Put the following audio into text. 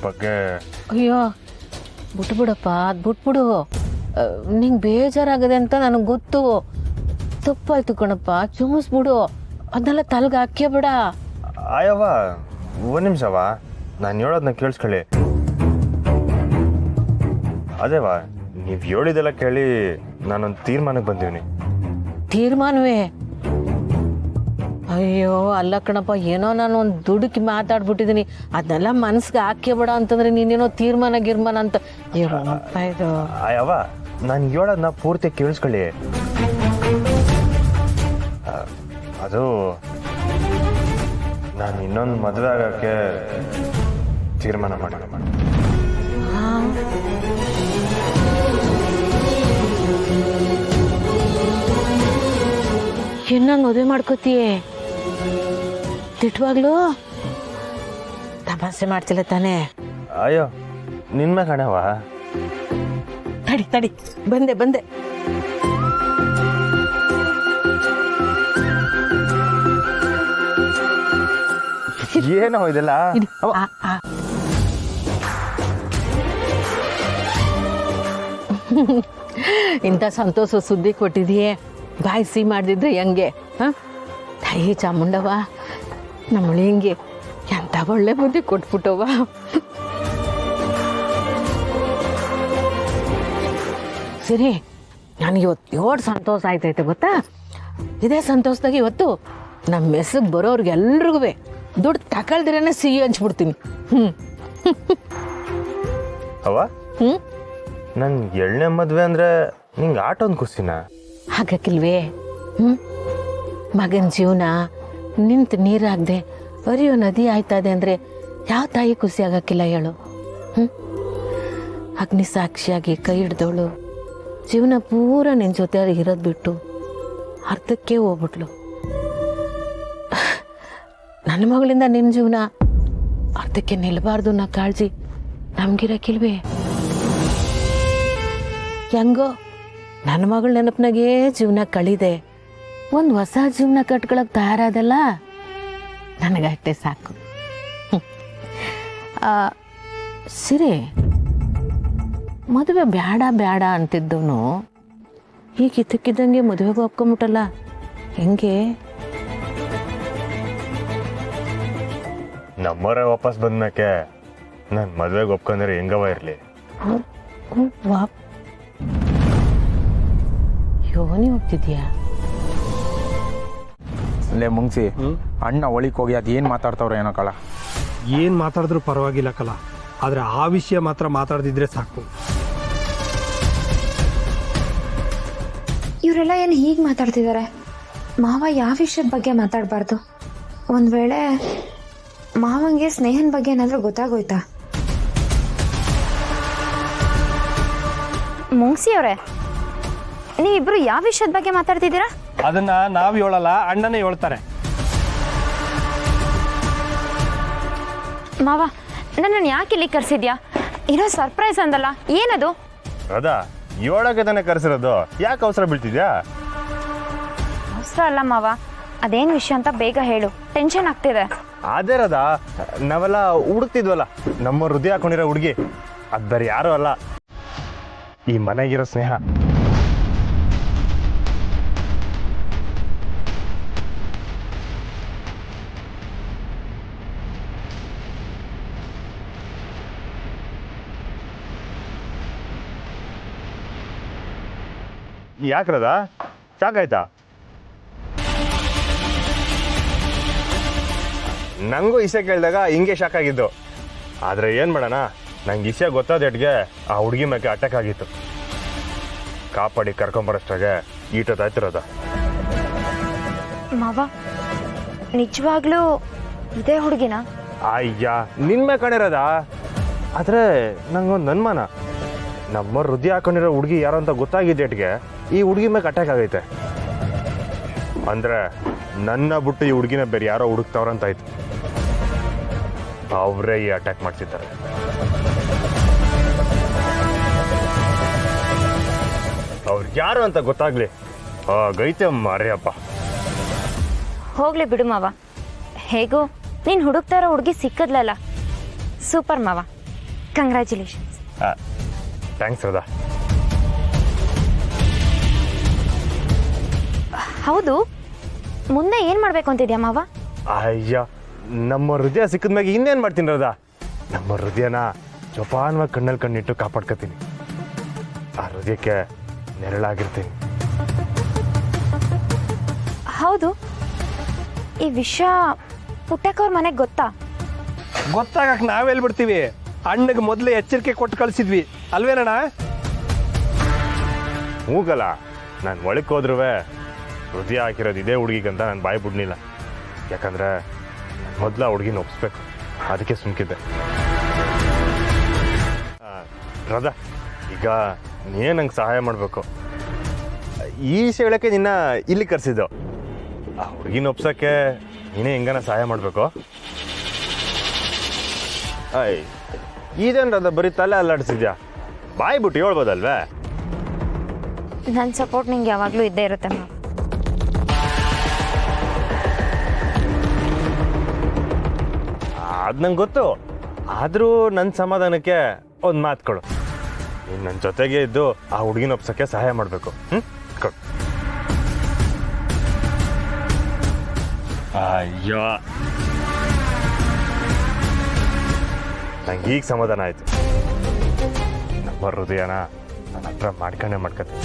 ಬಗ್ಗೆ ಅಯ್ಯೋ ಬಿಟ್ಬಿಡಪ್ಪ, ಅದು ಬಿಟ್ಬಿಡು. ನಿಂಗೆ ಬೇಜಾರಾಗದೆ ಅಂತ ನನಗೆ ಗೊತ್ತು. ತಪ್ಪಾಯ್ತು ಕಣಪ್ಪ, ಕ್ಷಮಿಸ್ಬಿಡು. ಅದನ್ನೆಲ್ಲ ತಲೆಗೆ ಹಾಕೇ ಬಿಡ. ಆಯವ್ವ ಒಂದು ನಿಮಿಷವ, ನಾನು ಹೇಳೋದನ್ನ ಕೇಳಿಸ್ಕೊಳ್ಳಿ. ಅದೇವಾ ನೀವು ಹೇಳಿದೆಲ್ಲ ಕೇಳಿ ನಾನೊಂದು ತೀರ್ಮಾನಕ್ಕೆ ಬಂದೀನಿ. ತೀರ್ಮಾನವೇ? ಅಯ್ಯೋ ಅಲ್ಲ ಕಣಪ್ಪ, ಏನೋ ನಾನು ಒಂದು ದುಡುಕಿ ಮಾತಾಡ್ಬಿಟ್ಟಿದ್ದೀನಿ. ಅದನ್ನೆಲ್ಲ ಮನಸ್ಸಿಗೆ ಹಾಕೇ ಬೇಡ ಅಂತಂದ್ರೆ ನೀನೇನೋ ತೀರ್ಮಾನ ಗಿರ್ಮಾನ ಅಂತ. ಏನಪ್ಪ ಇದು? ಆಯವ್ವ ನಾನು ಹೇಳೋದನ್ನ ಪೂರ್ತಿ ಕೇಳಿಸ್ಕೊಳ್ಳಿ. ಅದು ನಾನು ಇನ್ನೊಂದು ಮದುವೆ ಆಗೋಕ್ಕೆ ತೀರ್ಮಾನ ಮಾಡಿದೆ. ಇನ್ನಂಗೆ ಮದುವೆ ಮಾಡ್ಕೋತೀಯೇ? ತಿಟ್ವಾಗ್ಲು ತಮಾಷೆ ಮಾಡ್ತಿಲ್ಲ ತಾನೇ? ಅಯ್ಯೋ ನಿನ್ನೆ ಕಣವ. ತಡಿ ತಡಿ, ಬಂದೆ ಬಂದೆ. ಏನೋ ಇದೆಲ್ಲ? ಇಂಥ ಸಂತೋಷ ಸುದ್ದಿ ಕೊಟ್ಟಿದೆಯೇ, ಬಾಯಿ ಸಿಹಿ ಮಾಡ್ದಿದ್ರೆ ಹೆಂಗೆ? ಹಾಂ, ತಾಯಿ ಚಾಮುಂಡವ ನಮ್ಮಳಿ ಹಿಂಗೆ ಎಂಥ ಒಳ್ಳೆ ಬುದ್ಧಿ ಕೊಟ್ಬಿಟ್ಟವ. ಸರಿ, ನನಗೆ ಇವತ್ತು ಸಂತೋಷ ಆಯ್ತೈತೆ ಗೊತ್ತಾ? ಇದೇ ಸಂತೋಷದಾಗ ಇವತ್ತು ನಮ್ಮ ಮೆಸ್ಸಿಗೆ ಬರೋರ್ಗೆಲ್ರಿಗೂ ದುಡ್ಡು ತಗೊಳ್ದಿರೇನೆ ಸಿಹಿ ಹಂಚ್ಬಿಡ್ತೀನಿ. ಅವ ನನ್ 7ನೇ ಮದ್ವೆ ಅಂದ್ರೆ ನಿಂಗೆ ಆಟ ಒಂದು ಖುಷಿನ ಹಾಗಕ್ಕಿಲ್ವೇ? ಮಗನ ಜೀವನ ನಿಂತು ನೀರಾಗದೆ ಅರಿಯೋ ನದಿ ಆಯ್ತದೆ ಅಂದರೆ ಯಾವ ತಾಯಿ ಖುಷಿ ಆಗಕ್ಕಿಲ್ಲ ಹೇಳು? ಅಗ್ನಿ ಸಾಕ್ಷಿಯಾಗಿ ಕೈ ಹಿಡ್ದವಳು ಜೀವನ ಪೂರ ನಿನ್ನ ಜೊತೆ ಇರೋದು ಬಿಟ್ಟು ಅರ್ಧಕ್ಕೆ ಹೋಗ್ಬಿಟ್ಲು. ನನ್ನ ಮಗಳಿಂದ ನಿನ್ನ ಜೀವನ ಅರ್ಧಕ್ಕೆ ನಿಲ್ಲಬಾರ್ದು ಅನ್ನೋ ಕಾಳಜಿ ನಮ್ಗಿರಕ್ಕಿಲ್ವೇ? ಹೆಂಗೋ ನನ್ನ ಮಗಳ ನೆನಪಿನಾಗೇ ಜೀವನ ಕಳಿದೆ. ಒಂದು ಹೊಸ ಜೀವನ ಕಟ್ಕೊಳಕ್ಕೆ ತಯಾರಾದಲ್ಲ, ನನಗಷ್ಟೇ ಸಾಕು. ಸಿರಿ, ಮದುವೆ ಬೇಡ ಬೇಡ ಅಂತಿದ್ದವನು ಈಗ ಇದ್ದಕ್ಕಿದ್ದಂಗೆ ಮದುವೆಗೆ ಒಪ್ಕೊಂಬಿಟ್ಟಲ್ಲ, ಹೆಂಗೆ? ನಮ್ಮವರೇ ವಾಪಸ್ ಬಂದ್ಮೇಕೆ ನಾನು ಮದ್ವೆಗೆ ಒಪ್ಕೊಂಡ್ರೆ ಹೆಂಗವ ಇರಲಿ? ಯೋನಿ ಹೋಗ್ತಿದ್ಯಾ? ಅಲ್ಲೇ ಮುಂಗ್ಸಿ, ಅಣ್ಣ ಒಳಿಕ್ ಹೋಗಿ ಅದೇನು ಮಾತಾಡ್ತಾವ್ರೆ ಏನೋ ಕಳ. ಏನು ಮಾತಾಡಿದ್ರು ಪರವಾಗಿಲ್ಲ ಕಲ, ಆದರೆ ಆ ವಿಷಯ ಮಾತ್ರ ಮಾತಾಡ್ದಿದ್ರೆ ಸಾಕು. ಇವರೆಲ್ಲ ಏನು ಹೀಗೆ ಮಾತಾಡ್ತಿದ್ದಾರೆ? ಮಾವ ಯಾವ ವಿಷಯದ ಬಗ್ಗೆ ಮಾತಾಡಬಾರ್ದು? ಒಂದು ವೇಳೆ ಮಾವಂಗೆ ಸ್ನೇಹನ ಬಗ್ಗೆ ಏನಾದರೂ ಗೊತ್ತಾಗೋಯ್ತಾ? ಮುಂಗ್ಸಿ ಅವರೇ, ನೀವಿಬ್ರು ಯಾವ ವಿಷಯದ ಬಗ್ಗೆ ಮಾತಾಡ್ತಿದ್ದೀರಾ? ಅದನ್ನ ನಾವು ಹೇಳಲ್ಲ, ಅಣ್ಣನೇ ಹೇಳ್ತಾರೆ. ಮಾವ, ನನ್ನನ್ನು ಯಾಕೆ ಇಲ್ಲಿ ಕರ್ಸಿದ್ಯಾ? ಇರೋ ಸರ್ಪ್ರೈಸ್ ಅಂದಲ್ಲ, ಏನದು? ಅದಾ ಏಳಕ್ಕೆ ತಾನೇ ಕರೆಸಿರೋದು, ಯಾಕೆ ಅವಸರ ಬೀಳ್ತಿದ್ಯಾ? ಅವಸರ ಅಲ್ಲ ಮಾವ, ಅದೇನು ವಿಷಯ ಅಂತ ಬೇಗ ಹೇಳು, ಟೆನ್ಷನ್ ಆಗ್ತಿದೆ. ಅದೇ ರದಾ, ನಾವೆಲ್ಲ ಹುಡುಕ್ತಿದ್ವಲ್ಲ ನಮ್ಮ ಹೃದಯ ಹಾಕೊಂಡಿರೋ ಹುಡುಗಿ, ಅದು ಬೇರೆ ಯಾರು ಅಲ್ಲ, ಈ ಮನೆಗಿರೋ ಸ್ನೇಹ. ಯಾಕ್ರದ ಸಾಕಾಯ್ತಾ? ನಂಗೂ ಇಸೆ ಕೇಳಿದಾಗ ಹಿಂಗೆ ಶಾಕ್ ಆಗಿದ್ದು. ಆದರೆ ಏನು ಮಾಡೋಣ, ನಂಗೆ ಇಸೆ ಗೊತ್ತಾದೆಟ್ಗೆ ಆ ಹುಡುಗಿ ಮೇಲೆ ಅಟ್ಯಾಕ್ ಆಗಿತ್ತು. ಕಾಪಾಡಿ ಕರ್ಕೊಂಬರೋಷ್ಟಾಗೆ ಈಟದಾಯ್ತಿರೋದ. ಮಾವ, ನಿಜವಾಗ್ಲೂ ಇದೇ ಹುಡುಗಿನ? ಅಯ್ಯ ನಿನ್ಮೆ ಕಣಿರೋದ. ಆದರೆ ನಂಗೊಂದು ಅನುಮಾನ, ನಮ್ಮ ಹೃದಯ ಹಾಕೊಂಡಿರೋ ಹುಡುಗಿ ಯಾರು ಅಂತ ಗೊತ್ತಾಗಿದ್ದೇಟ್ಗೆ ಈ ಹುಡುಗಿ ಮೇಲೆ ಅಟ್ಯಾಕ್ ಆಗೈತೆ ಅಂದರೆ ನನ್ನ ಬಿಟ್ಟು ಈ ಹುಡುಗಿನ ಬೇರೆ ಯಾರೋ ಹುಡುಕ್ತಾವ್ರಂತಾಯ್ತು. ಅವರೇ ಈ ಅಟ್ಯಾಕ್ ಮಾಡ್ತಿದ್ದಾರೆ. ಅವ್ರು ಯಾರು ಅಂತ ಗೊತ್ತಾಗ್ಲಿ, ಗೈತೆ ಮಾರಿಯಪ್ಪ. ಹೋಗ್ಲಿ ಬಿಡು ಮಾವ, ಹೇಗೂ ನೀನು ಹುಡುಕ್ತಾ ಇರೋ ಹುಡುಗಿ ಸಿಕ್ಕದ್ಲಲ್ಲ, ಸೂಪರ್ ಮಾವ. ಕಂಗ್ರ್ಯಾಚುಲೇಷನ್ಸ್. ಥ್ಯಾಂಕ್ಸ್ ರಾಧಾ. ಹೌದು, ಮುಂದೆ ಏನು ಮಾಡಬೇಕು ಅಂತಿದ್ಯಾ ಮಾವ? ಅಯ್ಯ, ನಮ್ಮ ಹೃದಯ ಸಿಕ್ಕಿದ್ಮ್ಯಾಗ ಇನ್ನೇನು ಮಾಡ್ತೀನಿ ರಾಧಾ? ನಮ್ಮ ಹೃದಯನ ಜೋಪಾನವಾಗಿ ಕಣ್ಣಲ್ಲಿ ಕಣ್ಣಿಟ್ಟು ಕಾಪಾಡ್ಕೊತೀನಿ. ಆ ಹೃದಯಕ್ಕೆ ನೆರಳಾಗಿರ್ತೀನಿ. ಹೌದು, ಈ ವಿಷಯ ಪುಟ್ಟಕ್ಕವ್ರ ಮನೆಗೆ ಗೊತ್ತಾ? ಗೊತ್ತಾಗಕ್ಕೆ ನಾವೆಲ್ಲಿ ಬಿಡ್ತೀವಿ? ಅಣ್ಣಗೆ ಮೊದಲೇ ಎಚ್ಚರಿಕೆ ಕೊಟ್ಟು ಕಳಿಸಿದ್ವಿ ಅಲ್ವೇನಣ್ಣ? ಮೂಗಲ್ಲ, ನಾನು ಒಳಕ್ಕೆ ಹೋದ್ರೂ ಹೃದಯ ಹಾಕಿರೋದು ಇದೇ ಹುಡುಗಿಗಂತ ನಾನು ಬಾಯಿ ಬಿಡ್ನಿಲ್ಲ. ಯಾಕಂದರೆ ಮೊದಲು ಆ ಹುಡುಗಿನ ಒಪ್ಪಿಸ್ಬೇಕು, ಅದಕ್ಕೆ ಸುಮ್ಕಿದ್ದೆ. ರಾಧಾ, ಈಗ ನೀನೇ ನಂಗೆ ಸಹಾಯ ಮಾಡಬೇಕು. ಈ ವಿಷಯ ಹೇಳೋಕ್ಕೆ ನಿನ್ನ ಇಲ್ಲಿ ಕರೆಸಿದ್ದು. ಆ ಹುಡುಗಿನ ಒಪ್ಸೋಕ್ಕೆ ನೀನೇ ಹೆಂಗನ ಸಹಾಯ ಮಾಡಬೇಕು. ಅಯ್ಯ, ಇದೇನು ರಾಧಾ ಬರೀ ತಲೆ ಅಲ್ಲಾಡಿಸಿದ್ಯಾ? ಬಾಯಿ ಬಿಟ್ಟು ಹೇಳ್ಬೋದಲ್ವೇ? ನನ್ನ ಸಪೋರ್ಟ್ ನಿಂಗೆ ಯಾವಾಗಲೂ ಇದ್ದೇ ಇರುತ್ತೆ ಮಾವ. ಅದು ನಂಗೆ ಗೊತ್ತು. ಆದರೂ ನನ್ನ ಸಮಾಧಾನಕ್ಕೆ ಒಂದು ಮಾತು ಕೊಡು. ನೀನು ನನ್ನ ಜೊತೆಗೆ ಇದ್ದು ಆ ಹುಡುಗಿನ ಒಪ್ಸೋಕ್ಕೆ ಸಹಾಯ ಮಾಡಬೇಕು. ಕೊಡು. ಅಯ್ಯೋ, ನಂಗೆ ಈಗ ಸಮಾಧಾನ ಆಯಿತು. ನಮ್ಮ ಹೃದಯನ ನನ್ನ ಹತ್ರ ಮಾಡ್ಕೊಂಡೇ ಮಾಡ್ಕೊತೀನಿ.